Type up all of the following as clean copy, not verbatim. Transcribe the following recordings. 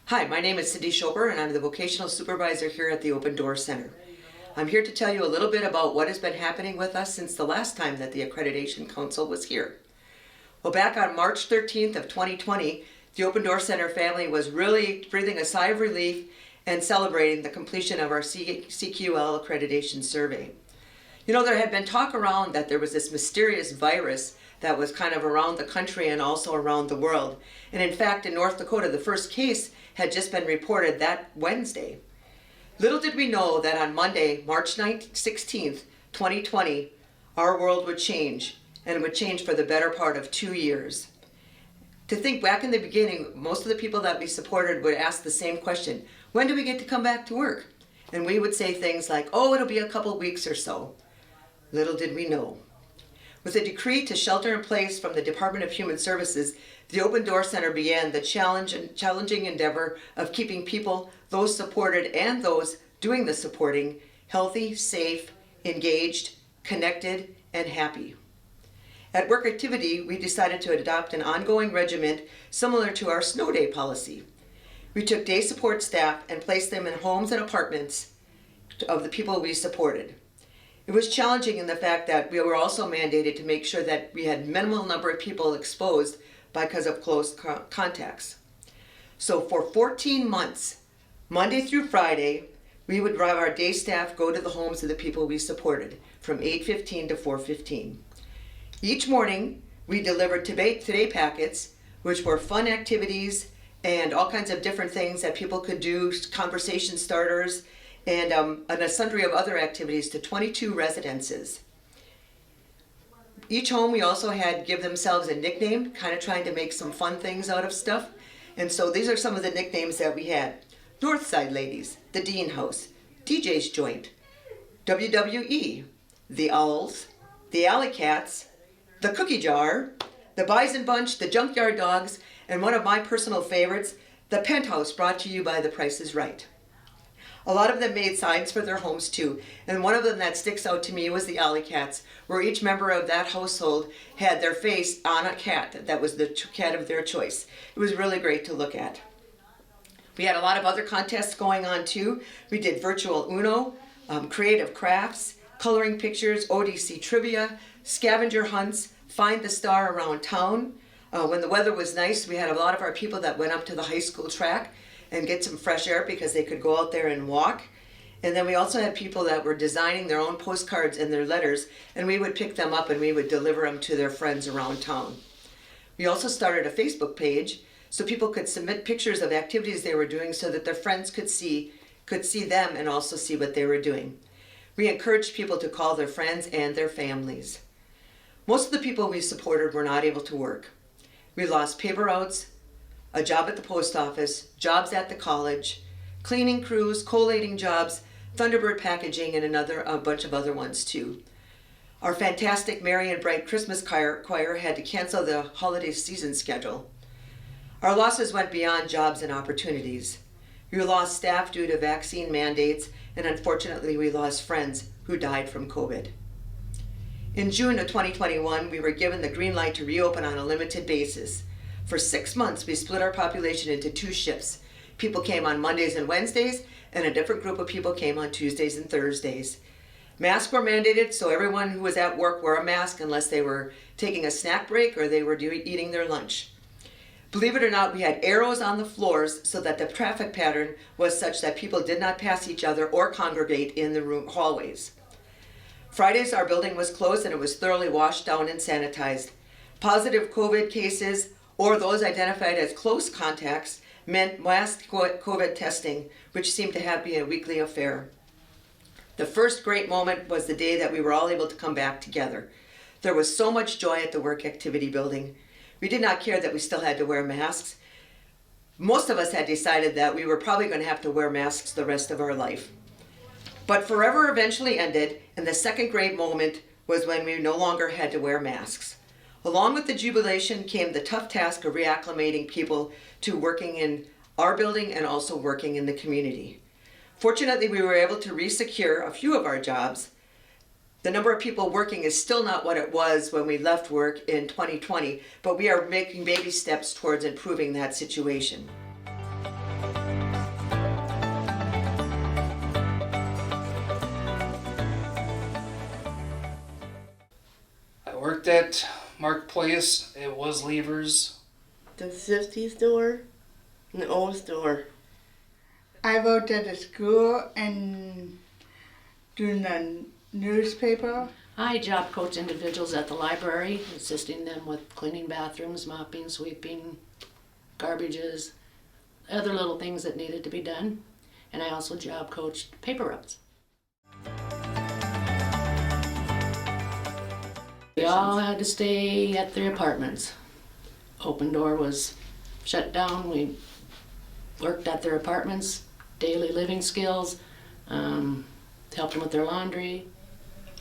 Hi, my name is Cindy Schoper and I'm the Vocational Supervisor here at the Open Door Center. I'm here to tell you a little bit about what has been happening with us since the last time that the Accreditation Council was here. Well, back on March 13th of 2020, the Open Door Center family was really breathing a sigh of relief and celebrating the completion of our CQL accreditation survey. You know, there had been talk around that there was this mysterious virus that was kind of around the country and also around the world. And in fact, in North Dakota, the first case had just been reported that Wednesday. Little did we know that on Monday, March 16th, 2020, our world would change, and it would change for the better part of 2 years. To think back in the beginning, most of the people that we supported would ask the same question: when do we get to come back to work? And we would say things like, oh, it'll be a couple weeks or so. Little did we know. With a decree to shelter in place from the Department of Human Services, the Open Door Center began the challenging endeavor of keeping people, those supported and those doing the supporting, healthy, safe, engaged, connected, and happy. At Work Activity, we decided to adopt an ongoing regimen similar to our snow day policy. We took day support staff and placed them in homes and apartments of the people we supported. It was challenging in the fact that we were also mandated to make sure that we had minimal number of people exposed because of close contacts. So for 14 months, Monday through Friday, we would have our day staff go to the homes of the people we supported from 8:15 to 4:15. Each morning, we delivered Today packets, which were fun activities and all kinds of different things that people could do, conversation starters, and a sundry of other activities to 22 residences. Each home we also had give themselves a nickname, kind of trying to make some fun things out of stuff. And so these are some of the nicknames that we had: Northside Ladies, the Dean House, DJ's Joint, WWE, the Owls, the Alley Cats, the Cookie Jar, the Bison Bunch, the Junkyard Dogs, and one of my personal favorites, the Penthouse, brought to you by The Price is Right. A lot of them made signs for their homes too, and one of them that sticks out to me was the Alley Cats, where each member of that household had their face on a cat that was the cat of their choice. It was really great to look at. We had a lot of other contests going on too. We did virtual Uno, creative crafts, coloring pictures, ODC trivia, scavenger hunts, find the star around town. When the weather was nice, we had a lot of our people that went up to the high school track and get some fresh air because they could go out there and walk. And then we also had people that were designing their own postcards and their letters, and we would pick them up and we would deliver them to their friends around town. We also started a Facebook page so people could submit pictures of activities they were doing so that their friends could see them and also see what they were doing. We encouraged people to call their friends and their families. Most of the people we supported were not able to work. We lost paper routes, a job at the post office, jobs at the college, cleaning crews, collating jobs, Thunderbird packaging, and a bunch of other ones too. Our fantastic Merry and Bright Christmas choir had to cancel the holiday season schedule. Our losses went beyond jobs and opportunities. We lost staff due to vaccine mandates, and unfortunately we lost friends who died from COVID. In June of 2021, we were given the green light to reopen on a limited basis. For 6 months, we split our population into 2 shifts. People came on Mondays and Wednesdays, and a different group of people came on Tuesdays and Thursdays. Masks were mandated, so everyone who was at work wore a mask unless they were taking a snack break or they were eating their lunch. Believe it or not, we had arrows on the floors so that the traffic pattern was such that people did not pass each other or congregate in the hallways. Fridays, our building was closed and it was thoroughly washed down and sanitized. Positive COVID cases or those identified as close contacts meant mass COVID testing, which seemed to have been a weekly affair. The first great moment was the day that we were all able to come back together. There was so much joy at the Work Activity building. We did not care that we still had to wear masks. Most of us had decided that we were probably going to have to wear masks the rest of our life. But forever eventually ended, and the second great moment was when we no longer had to wear masks. Along with the jubilation came the tough task of reacclimating people to working in our building and also working in the community. Fortunately, we were able to resecure a few of our jobs. The number of people working is still not what it was when we left work in 2020, but we are making baby steps towards improving that situation. worked at Marketplace. It was Levers. The 50 store, and the old store. I worked at a school and doing the newspaper. I job coach individuals at the library, assisting them with cleaning bathrooms, mopping, sweeping, garbages, other little things that needed to be done. And I also job coached paper routes. We all had to stay at their apartments. Open Door was shut down. We worked at their apartments, daily living skills, helped them with their laundry.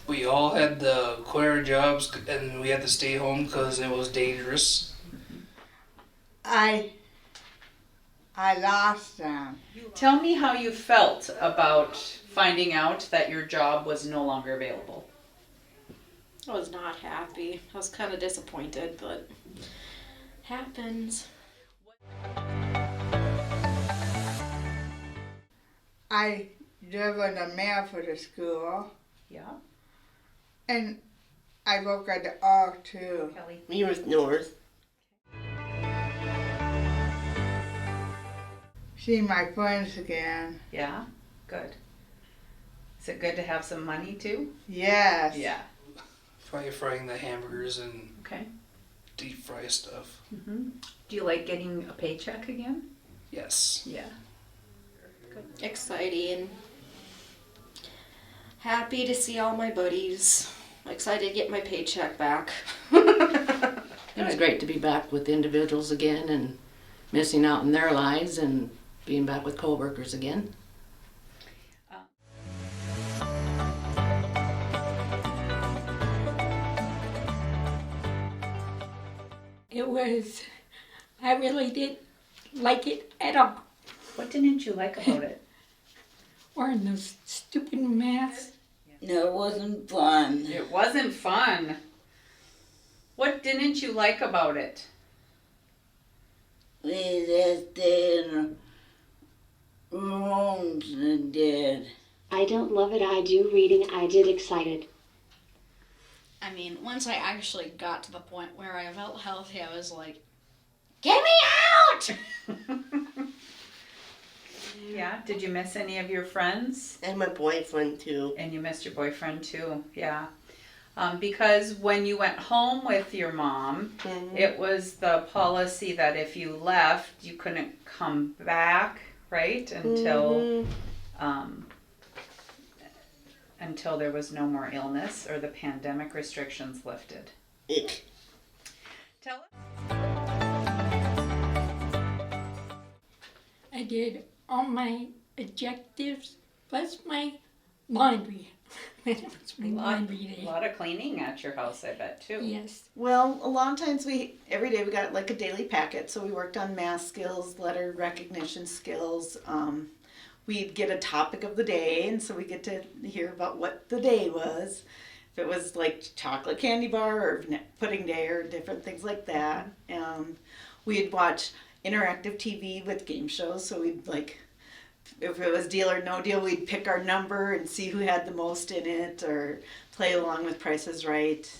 We all had to quit our jobs and we had to stay home because it was dangerous. I lost them. Tell me how you felt about finding out that your job was no longer available. I was not happy. I was kind of disappointed, but happens. I delivered the mail for the school, Yeah. and I worked at the ARC too. Kelly. Me was North. See my friends again. Yeah. Good. Is it good to have some money too? Yes. Yeah. Probably frying the hamburgers and Okay. deep fry stuff. Do you like getting a paycheck again? Yes. Yeah. Exciting. Happy to see all my buddies. Excited to get my paycheck back. It was great to be back with individuals again and missing out in their lives and being back with coworkers again. I really didn't like it at all. What didn't you like about it? Wearing those stupid masks. No, it wasn't fun. It wasn't fun. What didn't you like about it? We just stayed in rooms and did. I don't love it, I do. Reading, I did excited. I mean, once I actually got to the point where I felt healthy, I was like, get me out! Yeah. Did you miss any of your friends? And my boyfriend too. And you missed your boyfriend too. Yeah. Because when you went home with your mom, it was the policy that if you left, you couldn't come back, right? Until there was no more illness or the pandemic restrictions lifted. Tell us. I did all my objectives plus my laundry. It was my laundry A day. lot of cleaning at your house, I bet, too. Yes. Well, a lot of times every day we got like a daily packet. So we worked on math skills, letter recognition skills. We'd get a topic of the day, and so we get to hear about what the day was. If it was like chocolate candy bar or pudding day or different things like that. We'd watch interactive TV with game shows. So we'd like, if it was Deal or No Deal, we'd pick our number and see who had the most in it, or play along with Price is Right.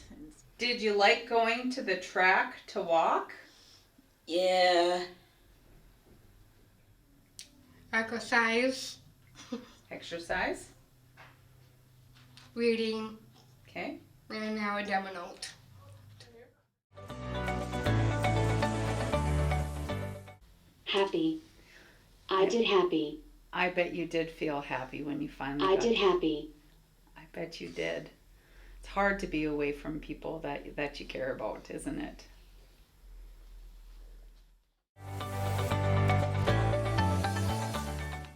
Did you like going to the track to walk? Yeah. Exercise, Exercise? reading, Okay. and now a demo note. Happy. I did happy. I bet you did feel happy when you finally I got did happy. I bet you did. It's hard to be away from people that you care about, isn't it?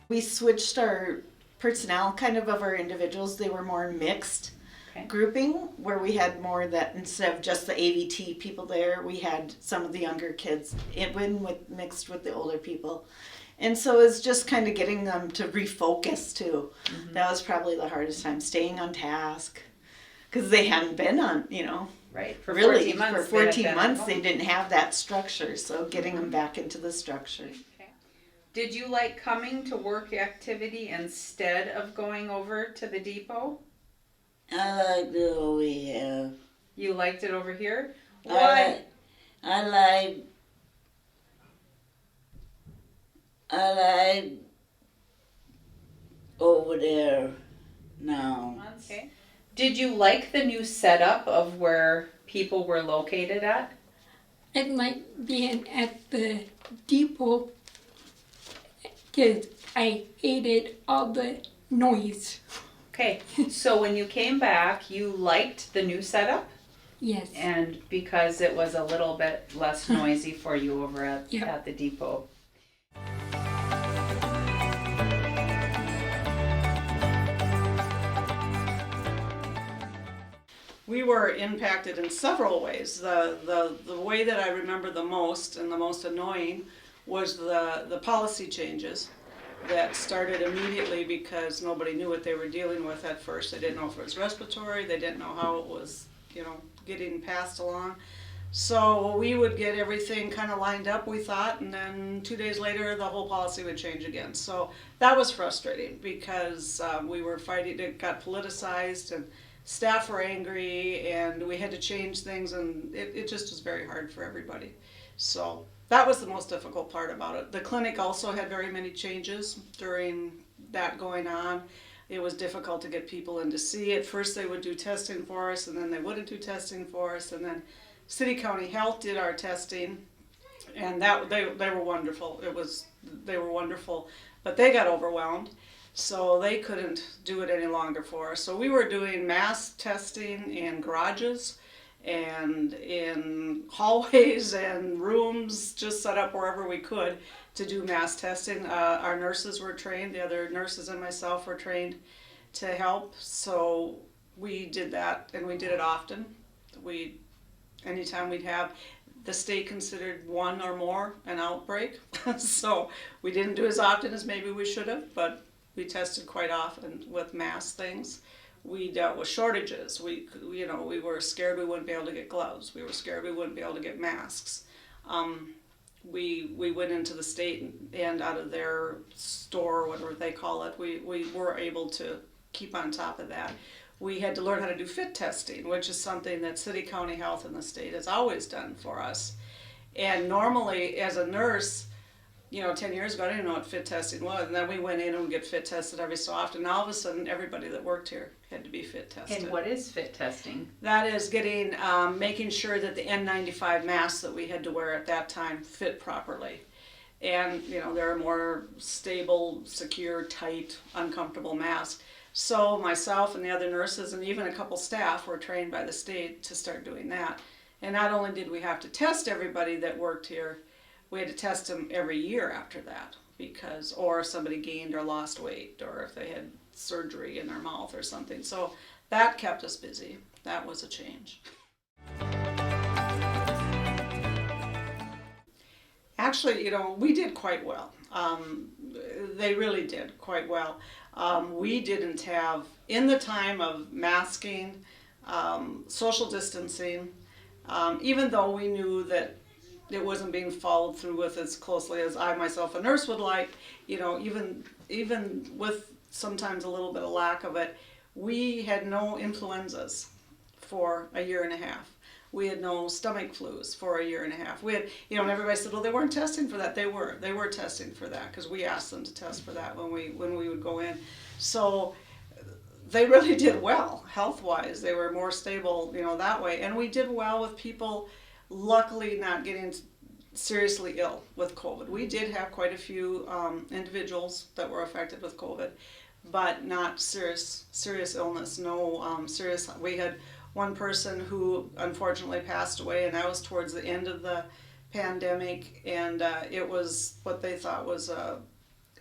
We switched our personnel kind of our individuals. They were more mixed grouping, where we had more that instead of just the AVT people there, we had some of the younger kids mixed with the older people. And so it's just kind of getting them to refocus too. That was probably the hardest time, staying on task, because they hadn't been on, Right. For really 14 months. for 14 months they didn't have that structure. So getting them back into the structure. Did you like coming to work activity instead of going over to the depot? I like the what we have. You liked it over here? I Why? like over there now. Okay. Did you like the new setup of where people were located at? I like being at the depot because I hated all the noise. Okay, so when you came back, you liked the new setup? Yes. And because it was a little bit less noisy for you over at, Yep. at the depot. We were impacted in several ways. The way that I remember the most and the most annoying was the policy changes that started immediately because nobody knew what they were dealing with at first. They didn't know if it was respiratory, they didn't know how it was, getting passed along. So we would get everything kind of lined up, we thought, and then 2 days later the whole policy would change again. So that was frustrating because we were fighting, it got politicized and staff were angry and we had to change things, and it just was very hard for everybody. So that was the most difficult part about it. The clinic also had very many changes during that going on. It was difficult to get people in to see it. First they would do testing for us, and then they wouldn't do testing for us, and then City County Health did our testing, and that they were wonderful. They were wonderful, but they got overwhelmed. So they couldn't do it any longer for us. So we were doing mass testing in garages and in hallways and rooms, just set up wherever we could to do mass testing. Our nurses were trained, the other nurses and myself were trained to help. So we did that, and we did it often. Anytime we'd have, the state considered one or more an outbreak. So we didn't do as often as maybe we should have, but we tested quite often with mass things. We dealt with shortages. We were scared we wouldn't be able to get gloves. We were scared we wouldn't be able to get masks. We went into the state and out of their store, whatever they call it, we were able to keep on top of that. We had to learn how to do fit testing, which is something that City County Health in the state has always done for us. And normally, as a nurse, 10 years ago, I didn't know what fit testing was. And then we went in and would get fit tested every so often. Now, all of a sudden, everybody that worked here had to be fit tested. And what is fit testing? That is making sure that the N95 masks that we had to wear at that time fit properly. And, they're a more stable, secure, tight, uncomfortable mask. So myself and the other nurses and even a couple staff were trained by the state to start doing that. And not only did we have to test everybody that worked here, we had to test them every year after that, or if somebody gained or lost weight, or if they had surgery in their mouth or something. So that kept us busy. That was a change. Actually, we did quite well. They really did quite well. We didn't have, in the time of masking, social distancing, even though we knew that it wasn't being followed through with as closely as I myself, a nurse, would like, even with sometimes a little bit of lack of it, we had no influenzas for a year and a half. We had no stomach flus for a year and a half. We had, and everybody said, well, they weren't testing for that. They were testing for that because we asked them to test for that when we would go in. So they really did well health-wise. They were more stable, that way. And we did well with people luckily not getting seriously ill with COVID. We did have quite a few individuals that were affected with COVID, but not serious illness. No serious. We had one person who unfortunately passed away, and that was towards the end of the pandemic, and it was what they thought was a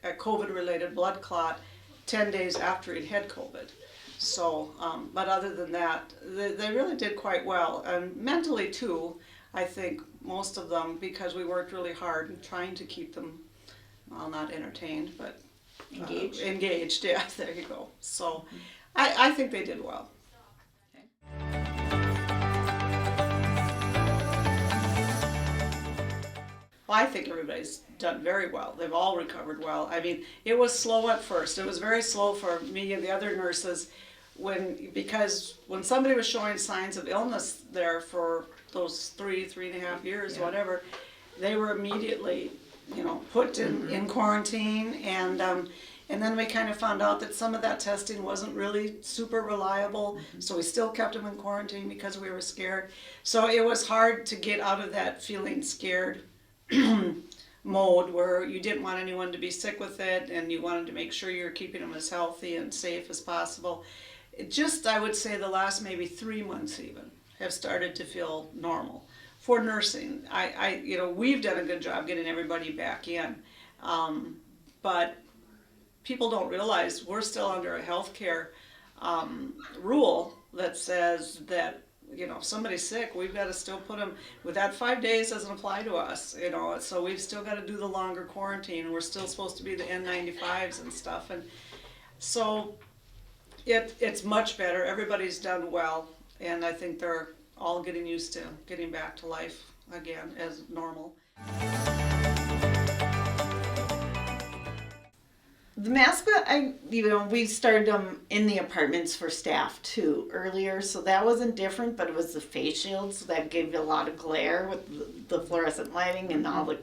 COVID-related blood clot 10 days after he'd had COVID. So, but other than that, they really did quite well. And mentally too, I think most of them, because we worked really hard in trying to keep them, well, not entertained, but engaged, yeah, there you go. So I think they did well. Well, I think everybody's done very well. They've all recovered well. I mean, it was slow at first. It was very slow for me and the other nurses. because when somebody was showing signs of illness there for those 3.5 years, whatever, they were immediately, put in quarantine, and then we kind of found out that some of that testing wasn't really super reliable, so we still kept them in quarantine because we were scared. So it was hard to get out of that feeling scared mode where you didn't want anyone to be sick with it, and you wanted to make sure you're keeping them as healthy and safe as possible. I would say the last maybe 3 months even have started to feel normal for nursing. We've done a good job getting everybody back in, but people don't realize we're still under a healthcare rule that says that if somebody's sick, we've got to still put them with that 5 days doesn't apply to us, so we've still got to do the longer quarantine, and we're still supposed to be the N95s and stuff, and so it's much better. Everybody's done well, and I think they're all getting used to getting back to life again as normal. The mask, we started them in the apartments for staff too earlier, so that wasn't different, but it was the face shields that gave you a lot of glare with the fluorescent lighting and all the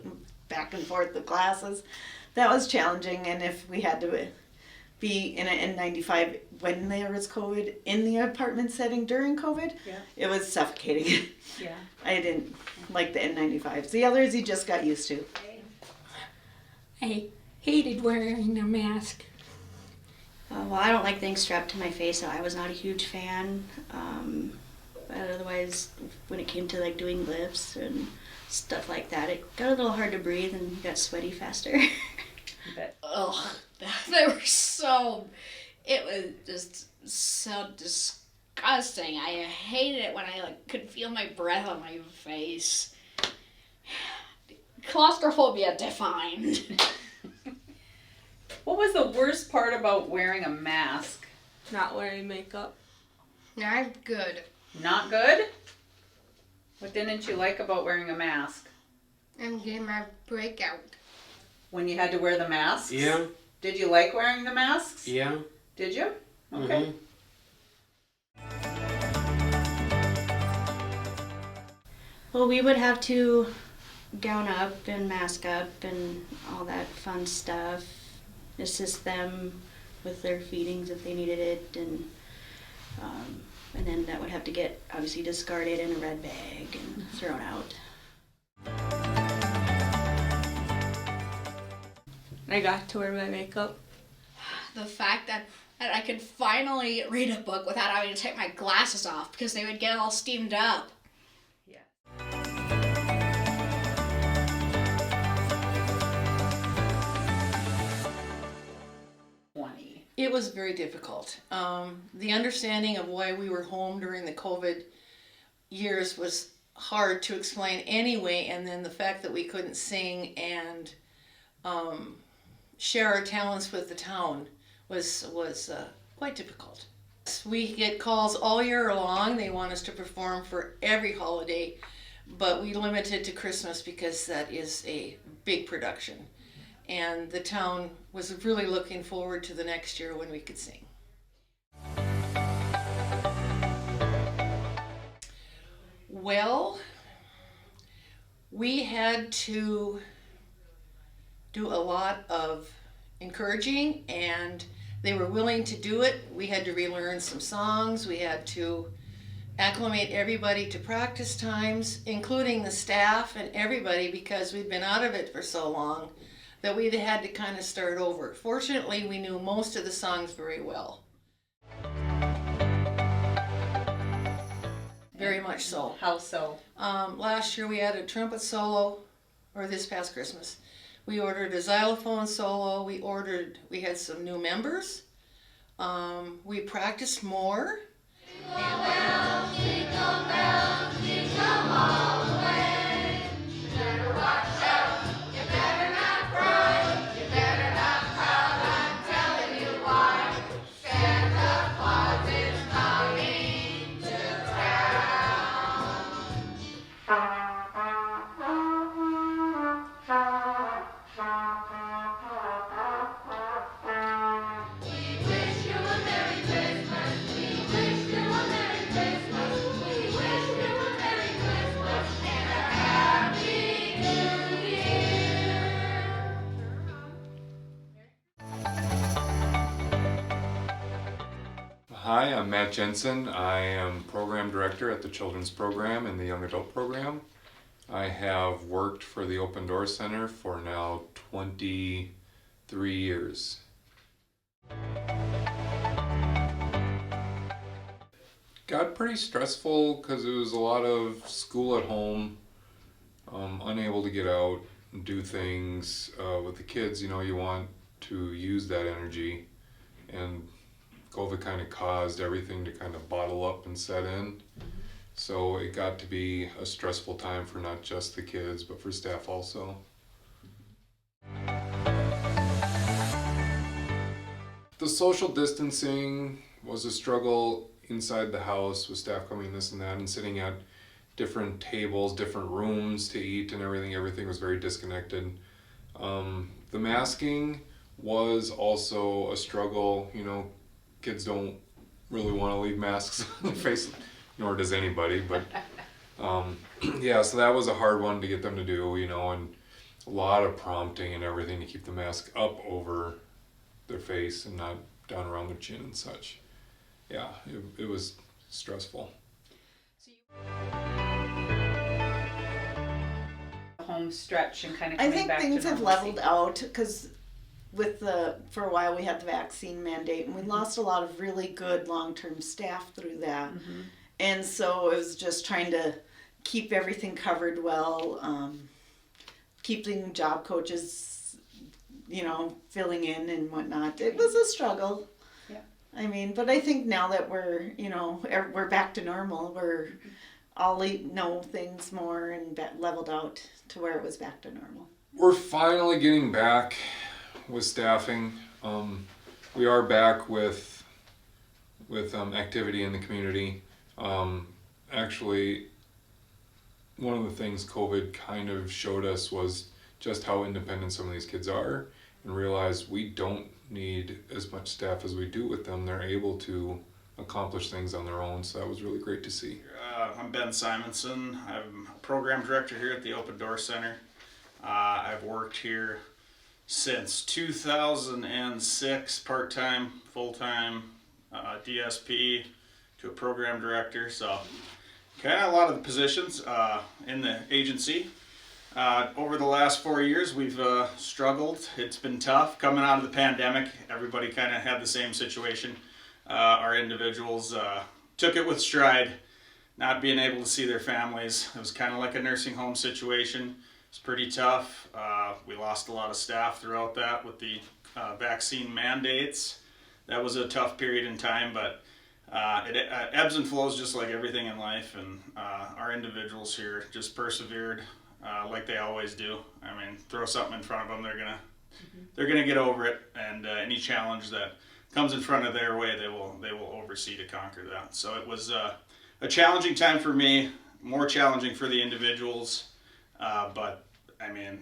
back and forth, the glasses. That was challenging, and if we had to be in an N95 when there was COVID in the apartment setting during COVID, it was suffocating. Yeah. I didn't like the N95s. The others you just got used to. I hated wearing a mask. Well, I don't like things strapped to my face, so I was not a huge fan. But otherwise, when it came to like doing lifts and stuff like that, it got a little hard to breathe and got sweaty faster. Oh, they were it was just so disgusting. I hated it when I could feel my breath on my face. Claustrophobia defined. What was the worst part about wearing a mask? Not wearing makeup. I'm good. Not good? What didn't you like about wearing a mask? I'm getting my breakout. When you had to wear the masks? Yeah. Did you like wearing the masks? Yeah. Did you? Okay. Well, we would have to gown up and mask up and all that fun stuff, assist them with their feedings if they needed it, and then that would have to get obviously discarded in a red bag and thrown out. I got to wear my makeup. The fact that I could finally read a book without having to take my glasses off because they would get all steamed up. It was very difficult. The understanding of why we were home during the COVID years was hard to explain anyway, and then the fact that we couldn't sing and share our talents with the town was quite difficult. We get calls all year long. They want us to perform for every holiday, but we limited to Christmas because that is a big production. And the town was really looking forward to the next year when we could sing. Well, we had to do a lot of encouraging, and they were willing to do it. We had to relearn some songs. We had to acclimate everybody to practice times, including the staff and everybody, because we'd been out of it for so long that we had to kind of start over. Fortunately, we knew most of the songs very well. Very much so. How so? Last year we had a trumpet solo, or this past Christmas. We ordered a xylophone solo. We had some new members. We practiced more. Hi, I'm Matt Jensen. I am program director at the children's program and the young adult program. I have worked for the Open Door Center for now 23 years. Got pretty stressful because it was a lot of school at home, unable to get out and do things with the kids. You know, you want to use that energy, and COVID kind of caused everything to kind of bottle up and set in. So it got to be a stressful time for not just the kids, but for staff also. The social distancing was a struggle inside the house with staff coming this and that and sitting at different tables, different rooms to eat and everything. Everything was very disconnected. The masking was also a struggle. You know, kids don't really want to leave masks on their face, nor does anybody, but yeah, so that was a hard one to get them to do, you know, and a lot of prompting and everything to keep the mask up over their face and not down around their chin and such. Yeah, it was stressful. Home stretch and kind of I coming think back things to have normalcy. leveled out because for a while we had the vaccine mandate and we lost a lot of really good long-term staff through that. And so it was just trying to keep everything covered well, keeping job coaches, you know, filling in and whatnot. It was a struggle. Yeah. I mean, but I think now that we're, you know, we're back to normal, we're all know things more and leveled out to where it was back to normal. We're finally getting back with staffing. We are back with activity in the community. Actually, one of the things COVID kind of showed us was just how independent some of these kids are, and realized we don't need as much staff as we do with them. They're able to accomplish things on their own, so that was really great to see. I'm Ben Simonson. I'm a program director here at the Open Door Center. I've worked here since 2006, part-time, full-time, DSP to a program director. So kind of a lot of the positions in the agency. Over the last 4 years, we've struggled. It's been tough. Coming out of the pandemic, everybody kind of had the same situation. Our individuals took it with stride, not being able to see their families. It was kind of like a nursing home situation. It's pretty tough. We lost a lot of staff throughout that with the vaccine mandates. That was a tough period in time, but it ebbs and flows just like everything in life, and our individuals here just persevered like they always do. I mean, throw something in front of them, they're gonna get over it, and any challenge that comes in front of their way, they will oversee to conquer that. So it was a challenging time for me, more challenging for the individuals. But I mean,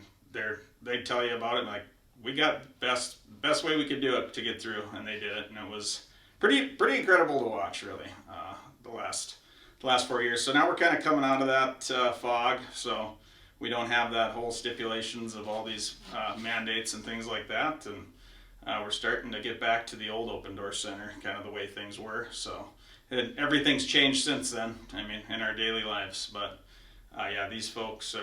they tell you about it like we got best way we could do it to get through, and they did it, and it was pretty incredible to watch, really. The last 4 years. So now we're kind of coming out of that fog. So we don't have that whole stipulations of all these mandates and things like that, and we're starting to get back to the old Open Door Center, kind of the way things were. So everything's changed since then. I mean, in our daily lives, but. Yeah, these folks,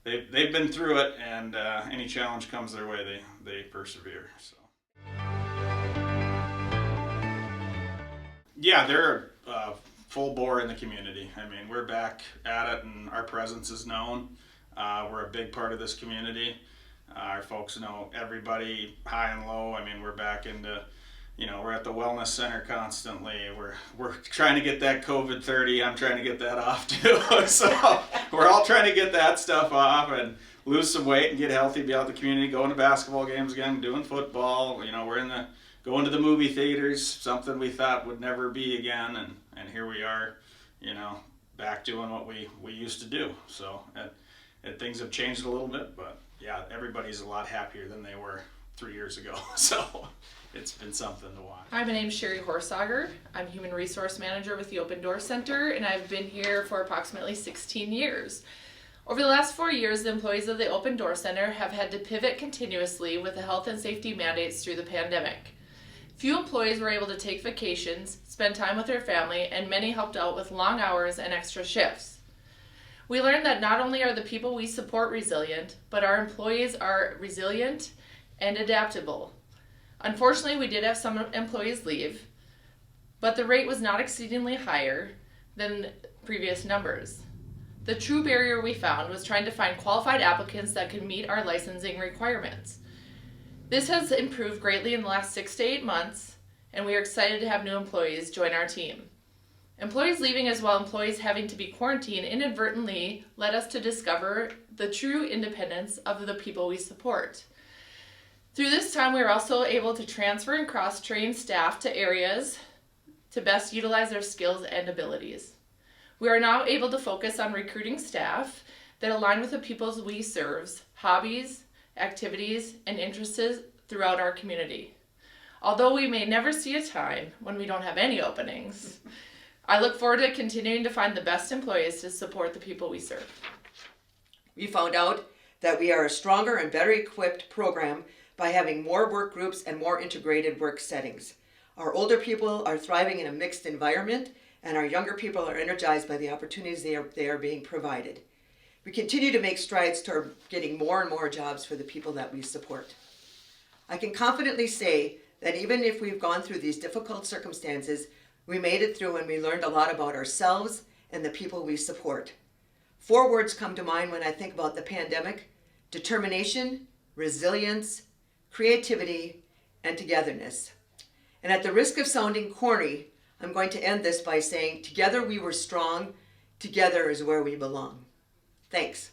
they've been through it, and any challenge comes their way, they persevere. So. Yeah, they're full bore in the community. I mean, we're back at it, and our presence is known. We're a big part of this community. Our folks know everybody high and low. I mean, we're back into, you know, we're at the wellness center constantly. We're trying to get that COVID 30. I'm trying to get that off too. So we're all trying to get that stuff off and lose some weight and get healthy, be out in the community, going to basketball games again, doing football. You know, we're going to the movie theaters, something we thought would never be again, and here we are, you know, back doing what we used to do. So things have changed a little bit, but yeah, everybody's a lot happier than they were 3 years ago. So it's been something to watch. Hi, my name's Sherry Horsager. I'm Human Resource Manager with the Open Door Center, and I've been here for approximately 16 years. Over the last 4 years, the employees of the Open Door Center have had to pivot continuously with the health and safety mandates through the pandemic. Few employees were able to take vacations, spend time with their family, and many helped out with long hours and extra shifts. We learned that not only are the people we support resilient, but our employees are resilient and adaptable. Unfortunately, we did have some employees leave, but the rate was not exceedingly higher than previous numbers. The true barrier we found was trying to find qualified applicants that could meet our licensing requirements. This has improved greatly in the last 6 to 8 months, and we are excited to have new employees join our team. Employees leaving as well as employees having to be quarantined inadvertently led us to discover the true independence of the people we support. Through this time, we were also able to transfer and cross-train staff to areas to best utilize their skills and abilities. We are now able to focus on recruiting staff that align with the peoples we serve's hobbies, activities, and interests throughout our community. Although we may never see a time when we don't have any openings, I look forward to continuing to find the best employees to support the people we serve. We found out that we are a stronger and better equipped program by having more work groups and more integrated work settings. Our older people are thriving in a mixed environment, and our younger people are energized by the opportunities they are being provided. We continue to make strides toward getting more and more jobs for the people that we support. I can confidently say that even if we've gone through these difficult circumstances, we made it through and we learned a lot about ourselves and the people we support. 4 words come to mind when I think about the pandemic: determination, resilience, creativity, and togetherness. And at the risk of sounding corny, I'm going to end this by saying, together we were strong, together is where we belong. Thanks.